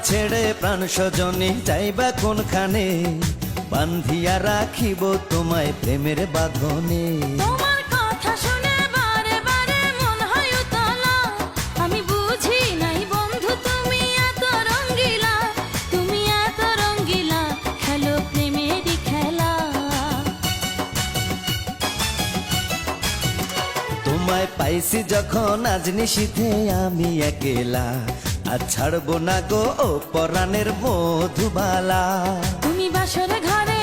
ছেড়ে প্রাণ স্বজনে যাইবা কোনখানে, বান্ধিয়া রাখিব তোমায় প্রেমের বাঁধনে। তোমার কথা শুনে বারে বারে মন হয় উতলা, আমি বুঝি নাই বন্ধু তুমি এত রঙ্গিলা, তুমি এত রঙ্গিলা, খেলো প্রেমেরই খেলা। তোমায় পাইছি যখন আজ নিশীথে আমি একেলা, আর ছাড়বো না গো ও পরাণের মধুবালা। তুমি বাসর ঘরে